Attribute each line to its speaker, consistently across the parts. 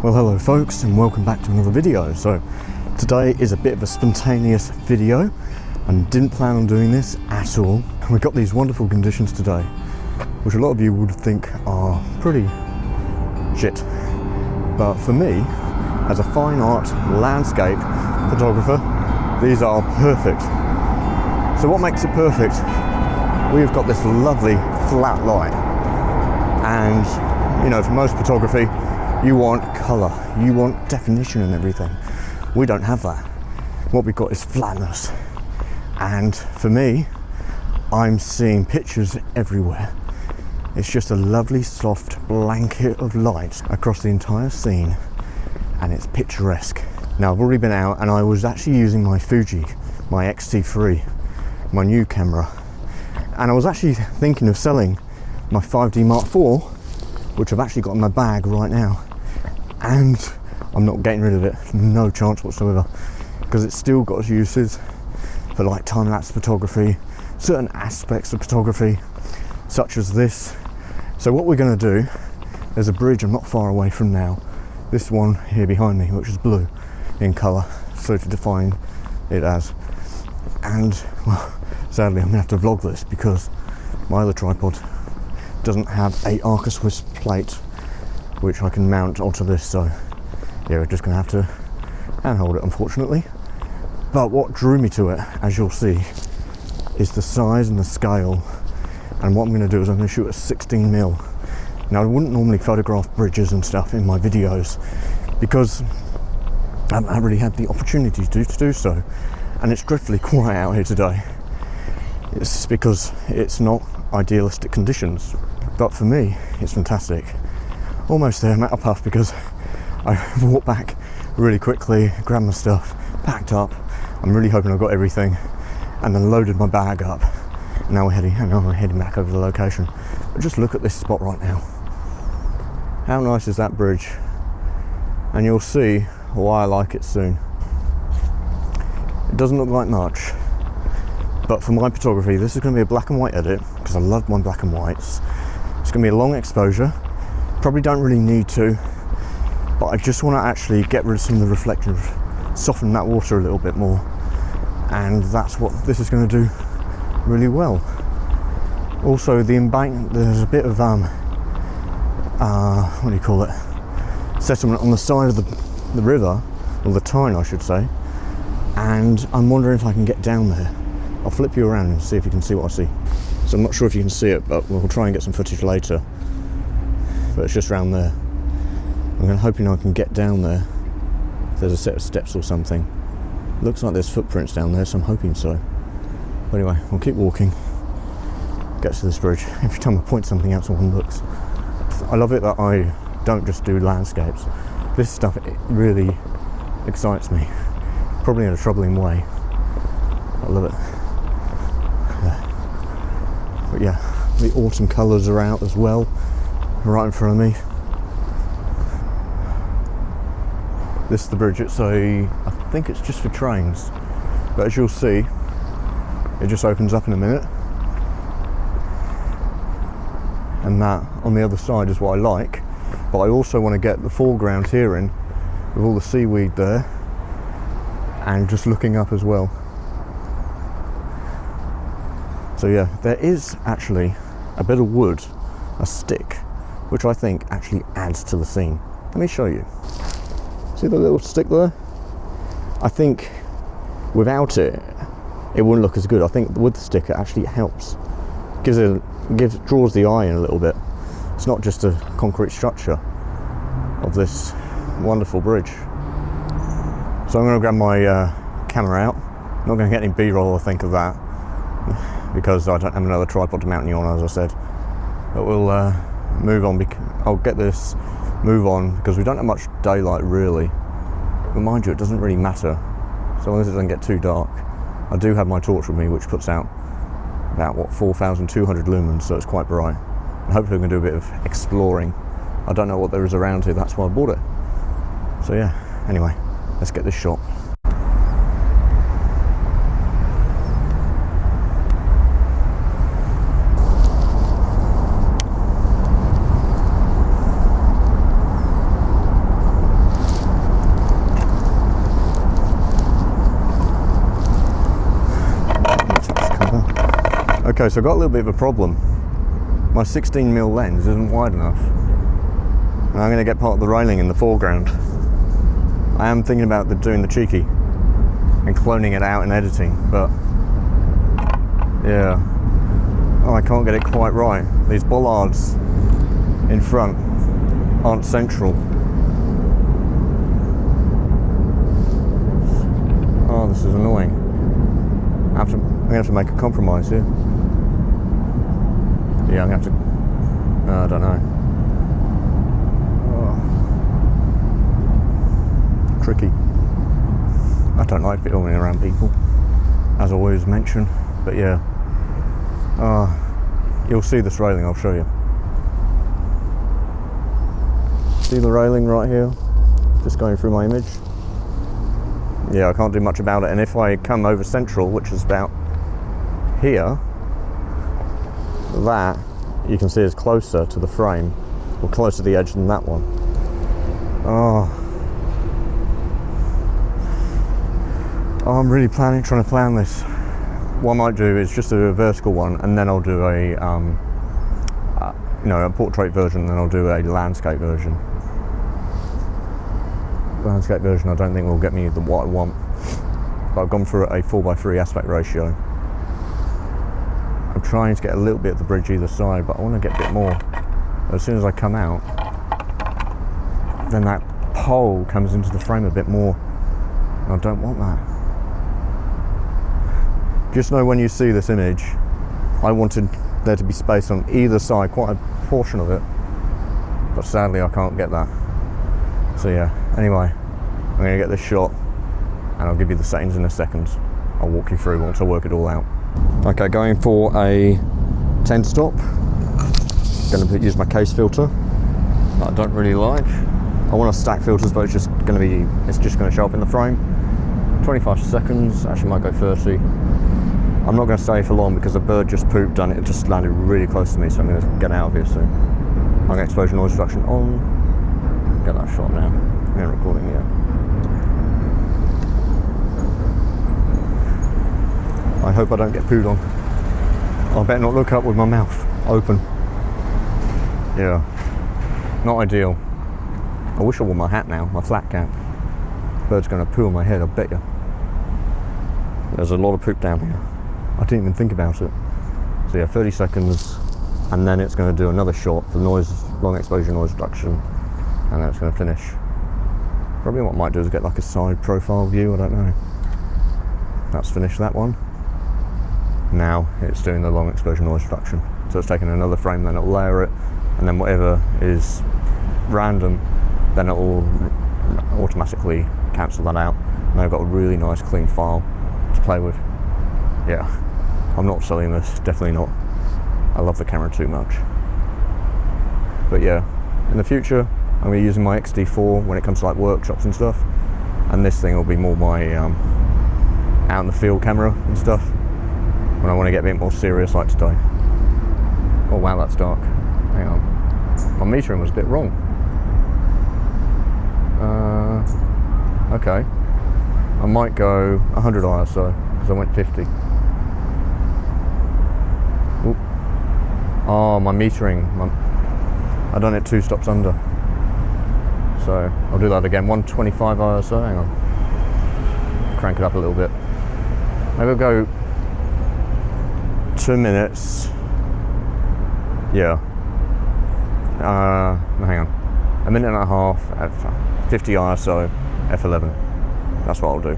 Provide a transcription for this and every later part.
Speaker 1: Well, hello folks, and welcome back to another video. So today is a bit of a spontaneous video and didn't plan on doing this at all. We've got these wonderful conditions today, which a lot of you would think are pretty shit. But for me, as a fine art landscape photographer, these are perfect. So what makes it perfect? We've got this lovely flat light. And you know, for most photography, you want colour, you want definition and everything. We don't have that. What we've got is flatness. And for me, I'm seeing pictures everywhere. It's just a lovely soft blanket of light across the entire scene, and it's picturesque. Now, I've already been out and I was actually using my Fuji, my X-T3, my new camera. And I was actually thinking of selling my 5D Mark IV, which I've actually got in my bag right now. And I'm not getting rid of it, no chance whatsoever, because it's still got its uses for like time-lapse photography, certain aspects of photography, such as this. So what we're going to do, there's a bridge I'm not far away from now, this one here behind me, which is blue in colour, so to define it as. And well, sadly I'm going to have to vlog this because my other tripod doesn't have a Arca Swiss plate which I can mount onto this, so yeah, we're just going to have to handhold it, unfortunately. But what drew me to it, as you'll see, is the size and the scale. And what I'm going to do is I'm going to shoot at 16mm. Now, I wouldn't normally photograph bridges and stuff in my videos because I haven't really had the opportunity to do so, and it's dreadfully quiet out here today. It's because it's not idealistic conditions, but for me it's fantastic. Almost there, I'm out of puff because I walked back really quickly, grabbed my stuff, packed up. I'm really hoping I've got everything, and then loaded my bag up. Now we're heading back over the location. But just look at this spot right now. How nice is that bridge? And you'll see why I like it soon. It doesn't look like much, but for my photography, this is going to be a black and white edit because I love my black and whites. It's going to be a long exposure. Probably don't really need to, but I just want to actually get rid of some of the reflection, soften that water a little bit more, and that's what this is going to do really well. Also, the embankment, there's a bit of what do you call it, settlement on the side of the river, or the Tyne I should say, and I'm wondering if I can get down there. I'll flip you around and see if you can see what I see. So I'm not sure if you can see it, but we'll try and get some footage later. But it's just around there. I'm hoping I can get down there. There's a set of steps or something. Looks like there's footprints down there, so I'm hoping so. But anyway, we'll keep walking. Get to this bridge. Every time I point something out, someone looks. I love it that I don't just do landscapes. This stuff, it really excites me. Probably in a troubling way. I love it. Yeah. But yeah, the autumn colours are out as well, right in front of me. This is the bridge. I think it's just for trains, but as you'll see, it just opens up in a minute, and that on the other side is what I like. But I also want to get the foreground here in with all the seaweed there, and just looking up as well. So yeah, there is actually a bit of wood, a stick, which I think actually adds to the scene. Let me show you. See the little stick there? I think without it, it wouldn't look as good. I think with the stick, it actually helps. Draws the eye in a little bit. It's not just a concrete structure of this wonderful bridge. So I'm going to grab my camera out. I'm not going to get any B-roll or think of that, because I don't have another tripod to mount you on, as I said. But we'll move on. I'll get this, move on, because we don't have much daylight really. But mind you, it doesn't really matter, so long as it doesn't get too dark. I do have my torch with me, which puts out about, what, 4,200 lumens, so it's quite bright. And hopefully we can do a bit of exploring. I don't know what there is around here, that's why I bought it. So yeah, anyway, let's get this shot. Okay, so I've got a little bit of a problem. My 16mm lens isn't wide enough. And I'm going to get part of the railing in the foreground. I am thinking about doing the cheeky and cloning it out and editing, but yeah. Oh, I can't get it quite right. These bollards in front aren't central. Oh, this is annoying. I'm going to have to make a compromise here. Yeah, I'm going to have to... I don't know. Oh. Tricky. I don't like filming around people, as I always mention, but yeah. You'll see this railing, I'll show you. See the railing right here? Just going through my image. Yeah, I can't do much about it, and if I come over central, which is about here, that you can see is closer to the frame, or closer to the edge than that one. Oh, I'm really trying to plan this. What I might do is just do a vertical one, and then I'll do a, a portrait version, and then I'll do a landscape version. Landscape version I don't think will get me what I want, but I've gone for a 4:3 aspect ratio. I'm trying to get a little bit of the bridge either side, but I want to get a bit more. As soon as I come out, then that pole comes into the frame a bit more, and I don't want that. Just know when you see this image, I wanted there to be space on either side, quite a portion of it, but sadly I can't get that. So yeah, anyway, I'm going to get this shot and I'll give you the settings in a second. I'll walk you through once I work it all out. Okay, going for a 10 stop. Going to use my case filter that I don't really like. I want to stack filters, but it's just going to show up in the frame. 25 seconds, actually might go 30. I'm not going to stay for long because a bird just pooped and it just landed really close to me, so I'm going to get out of here soon. I'm going to exposure noise reduction on. Get that shot now. We ain't recording yet. I hope I don't get pooed on. I better not look up with my mouth open. Yeah, not ideal. I wish I wore my hat now, my flat cap. Bird's going to poo on my head, I bet you. There's a lot of poop down here. I didn't even think about it. So yeah, 30 seconds, and then it's going to do another shot for noise, long exposure noise reduction, and then it's going to finish. Probably what I might do is get like a side profile view, I don't know. That's finished that one. Now it's doing the long exposure noise reduction. So it's taking another frame, then it'll layer it, and then whatever is random, then it'll automatically cancel that out. And I've got a really nice clean file to play with. Yeah, I'm not selling this, definitely not. I love the camera too much. But yeah, in the future, I'm going to be using my XD4 when it comes to like workshops and stuff, and this thing will be more my out in the field camera and stuff when I want to get a bit more serious like today. Oh wow, that's dark. Hang on, my metering was a bit wrong. Okay, I might go 100 ISO because I went 50. Oop. Oh, my metering, I done it 2 stops under. So I'll do that again, 125 ISO, hang on. Crank it up a little bit. Maybe I'll go 2 minutes. Yeah. Hang on. 1.5 minutes at 50 ISO, f11. That's what I'll do.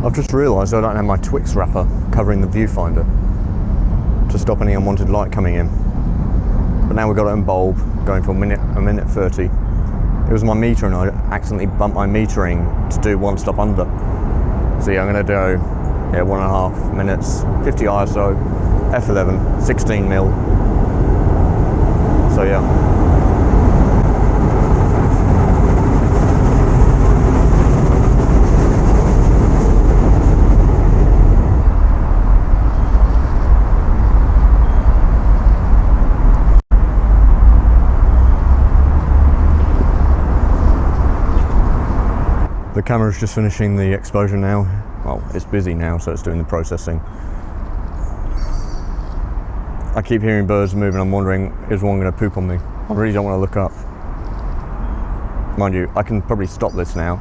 Speaker 1: I've just realised I don't have my Twix wrapper covering the viewfinder to stop any unwanted light coming in. But now we've got it in bulb, going for a minute 30. It was my meter and I accidentally bumped my metering to do 1 stop under. So yeah, I'm going to do 1.5 minutes, 50 ISO, f11, 16mm. So yeah. The camera's just finishing the exposure now. Well, it's busy now, so it's doing the processing. I keep hearing birds moving. I'm wondering, is one going to poop on me? I really don't want to look up. Mind you, I can probably stop this now.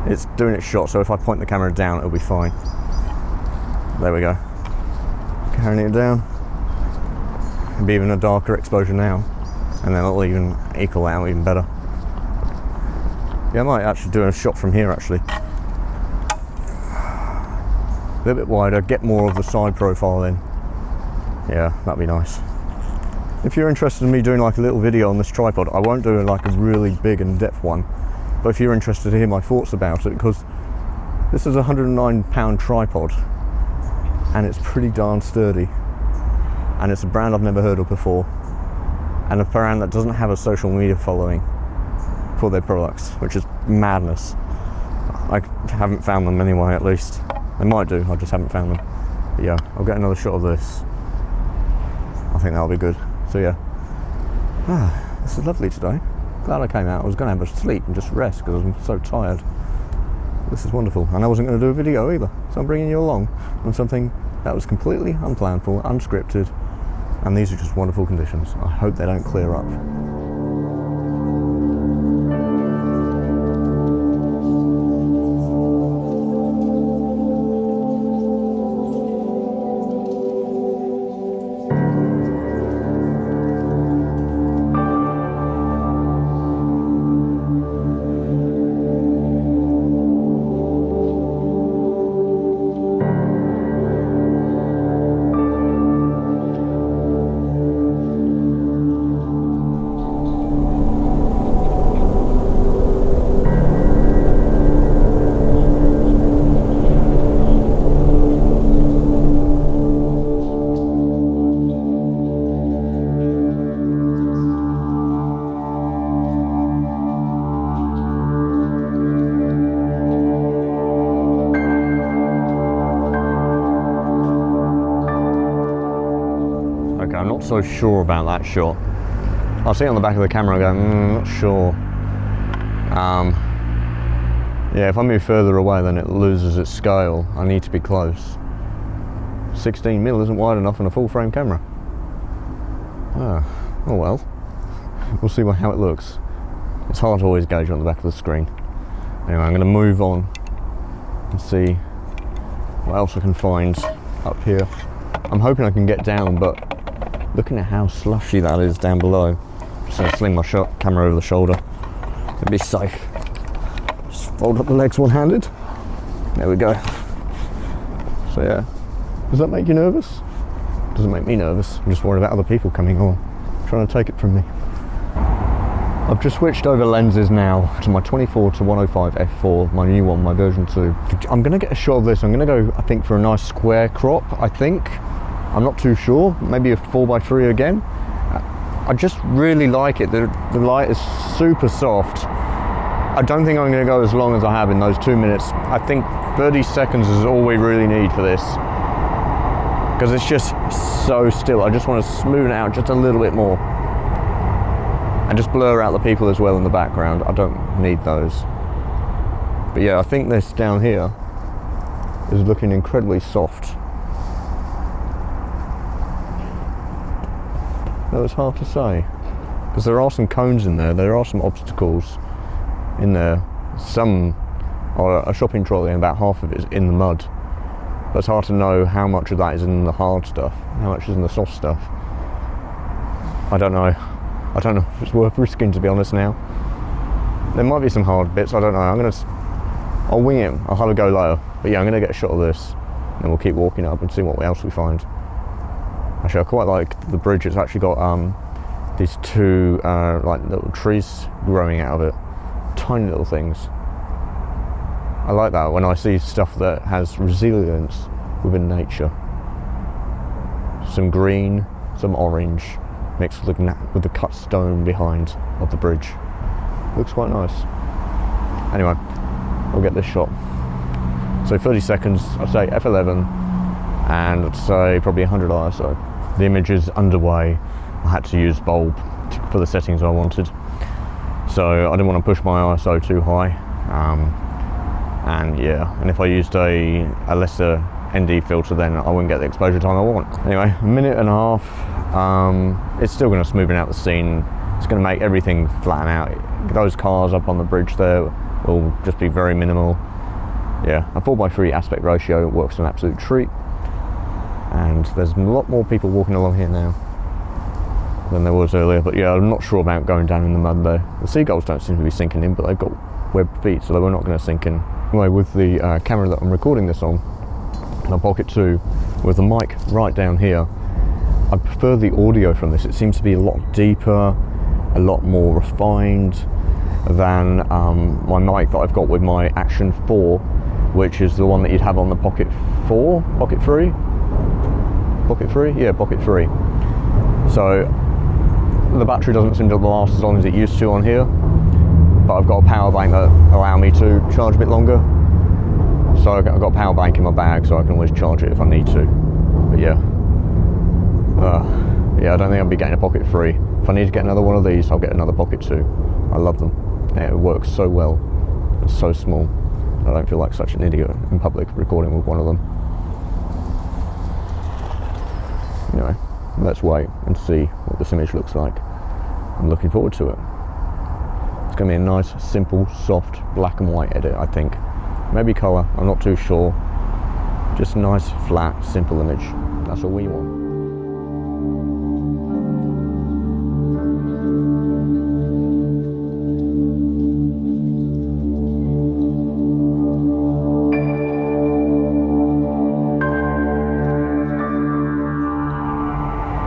Speaker 1: It's doing its shot, so if I point the camera down, it'll be fine. There we go. Carrying it down. It'll be even a darker exposure now, and then it'll even equal out even better. Yeah, I might actually do a shot from here actually. A little bit wider, get more of the side profile in. Yeah, that'd be nice. If you're interested in me doing like a little video on this tripod, I won't do like a really big in-depth one, but if you're interested to hear my thoughts about it, because this is a £109 tripod and it's pretty darn sturdy, and it's a brand I've never heard of before, and a brand that doesn't have a social media following for their products, which is madness. I haven't found them anyway, at least. They might do, I just haven't found them. But yeah, I'll get another shot of this. I think that'll be good. So yeah, this is lovely today. Glad I came out. I was going to have a sleep and just rest because I'm so tired. This is wonderful, and I wasn't going to do a video either, so I'm bringing you along on something that was completely unplanned for, unscripted, and these are just wonderful conditions. I hope they don't clear up. I'm not so sure about that shot. I see it on the back of the camera going, not sure. Yeah, if I move further away then it loses its scale. I need to be close. 16mm isn't wide enough on a full frame camera. Oh well. We'll see how it looks. It's hard to always gauge on the back of the screen. Anyway, I'm going to move on and see what else I can find up here. I'm hoping I can get down, but looking at how slushy that is down below, just going to sling my camera over the shoulder to be safe. Just fold up the legs one-handed. There we go. So yeah, does that make you nervous? Doesn't make me nervous. I'm just worried about other people coming on, trying to take it from me. I've just switched over lenses now to my 24 to 105 f4, my new one, my version 2. I'm going to get a shot of this. I'm going to go, I think, for a nice square crop, I think. I'm not too sure, maybe a 4x3 again. I just really like it. The light is super soft. I don't think I'm going to go as long as I have in those 2 minutes. I think 30 seconds is all we really need for this, because it's just so still. I just want to smooth it out just a little bit more and just blur out the people as well in the background. I don't need those. But yeah, I think this down here is looking incredibly soft. Though it's hard to say, because there are some cones in there are some obstacles in there. Some are a shopping trolley and about half of it is in the mud. But it's hard to know how much of that is in the hard stuff, how much is in the soft stuff. I don't know. I don't know if it's worth risking, to be honest now. There might be some hard bits, I don't know. I'll wing it, I'll have a go later. But yeah, I'm going to get a shot of this, and we'll keep walking up and see what else we find. Actually, I quite like the bridge. It's actually got these two like little trees growing out of it, tiny little things. I like that when I see stuff that has resilience within nature. Some green, some orange, mixed with the cut stone behind of the bridge. Looks quite nice. Anyway, we'll get this shot. So 30 seconds, I'd say f11, and I'd say probably 100 ISO. The image is underway. I had to use bulb for the settings I wanted, so I didn't want to push my ISO too high. And yeah, and if I used a lesser ND filter, then I wouldn't get the exposure time I want. Anyway, a minute and a half. It's still going to smoothen out the scene. It's going to make everything flatten out. Those cars up on the bridge there will just be very minimal. Yeah, a 4:3 aspect ratio works an absolute treat. And there's a lot more people walking along here now than there was earlier, but yeah, I'm not sure about going down in the mud there. The seagulls don't seem to be sinking in, but they've got webbed feet, so they were not going to sink in. Anyway, with the camera that I'm recording this on, my Pocket 2, with the mic right down here, I prefer the audio from this. It seems to be a lot deeper, a lot more refined than my mic that I've got with my Action 4, which is the one that you'd have on the Pocket 4, Pocket 3? Pocket 3? Yeah, Pocket 3. So the battery doesn't seem to last as long as it used to on here, but I've got a power bank that allows me to charge a bit longer. So I've got a power bank in my bag, so I can always charge it if I need to. But yeah, yeah, I don't think I'll be getting a Pocket 3. If I need to get another one of these, I'll get another Pocket 2. I love them. Yeah, it works so well. It's so small. I don't feel like such an idiot in public recording with one of them. Anyway, let's wait and see what this image looks like. I'm looking forward to it. It's going to be a nice, simple, soft, black and white edit, I think. Maybe colour, I'm not too sure. Just a nice, flat, simple image. That's all we want.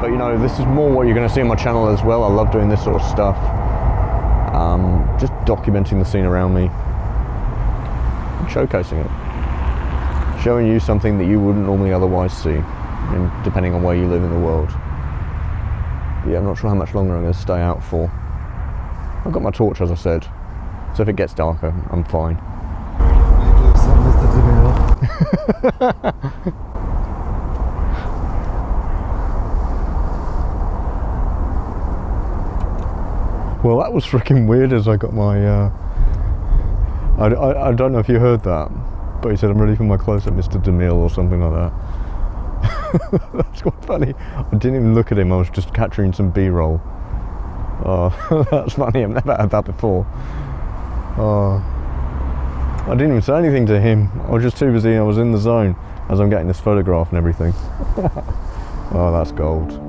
Speaker 1: But you know, this is more what you're going to see on my channel as well. I love doing this sort of stuff. Just documenting the scene around me. And showcasing it. Showing you something that you wouldn't normally otherwise see, depending on where you live in the world. But yeah, I'm not sure how much longer I'm going to stay out for. I've got my torch, as I said, so if it gets darker, I'm fine. Well, that was freaking weird as I got my, I don't know if you heard that, but he said, I'm ready for my close-up, Mr. DeMille, or something like that. That's quite funny. I didn't even look at him, I was just capturing some B-roll. Oh, that's funny, I've never had that before. Oh, I didn't even say anything to him. I was just too busy, I was in the zone as I'm getting this photograph and everything. Oh, that's gold.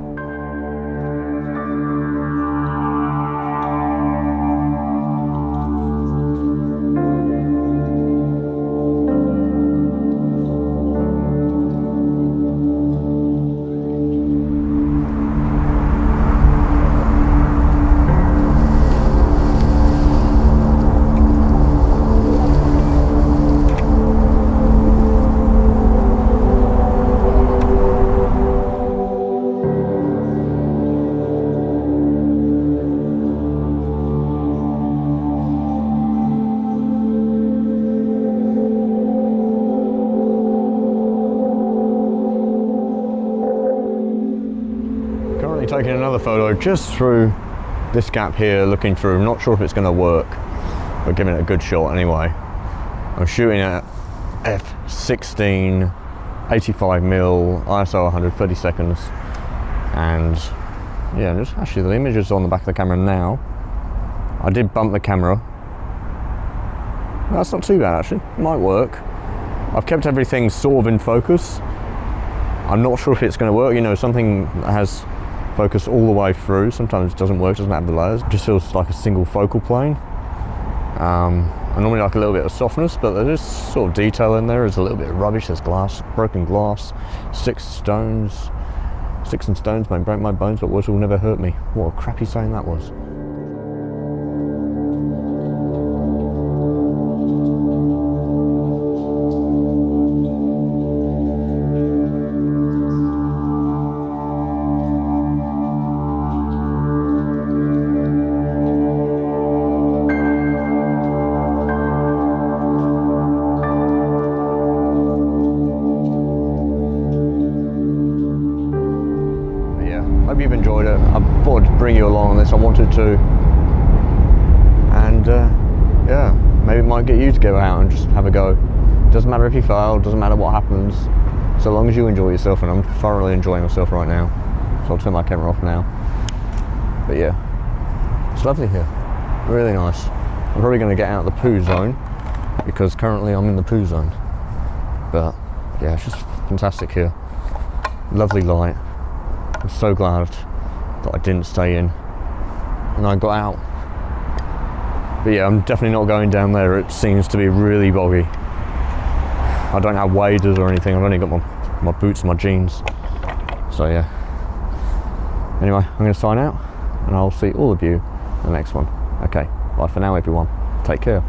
Speaker 1: Taking another photo just through this gap here, looking through. I'm not sure if it's going to work, but giving it a good shot anyway. I'm shooting at f16, 85mm, ISO 130 seconds, and yeah, just actually the image is on the back of the camera now. I did bump the camera. That's not too bad actually, it might work. I've kept everything sort of in focus. I'm not sure if it's going to work, you know, something that has focus all the way through sometimes it doesn't work, doesn't have the layers, it just feels like a single focal plane. I normally like a little bit of softness, but there's sort of detail in there. There's a little bit of rubbish, there's glass, broken glass, sticks and stones may break my bones, but words will never hurt me. What a crappy saying that was. Hope you've enjoyed it. I thought I'd bring you along on this, I wanted to. And yeah, maybe it might get you to go out and just have a go. Doesn't matter if you fail, doesn't matter what happens. so long as you enjoy yourself, and I'm thoroughly enjoying myself right now, so I'll turn my camera off now. But yeah, it's lovely here, really nice. I'm probably going to get out of the poo zone, because currently I'm in the poo zone. But yeah, it's just fantastic here. Lovely light. I'm so glad that I didn't stay in and I got out. But yeah, I'm definitely not going down there. It seems to be really boggy. I don't have waders or anything. I've only got my boots and my jeans. So yeah. Anyway, I'm going to sign out and I'll see all of you in the next one. Okay, bye for now everyone. Take care.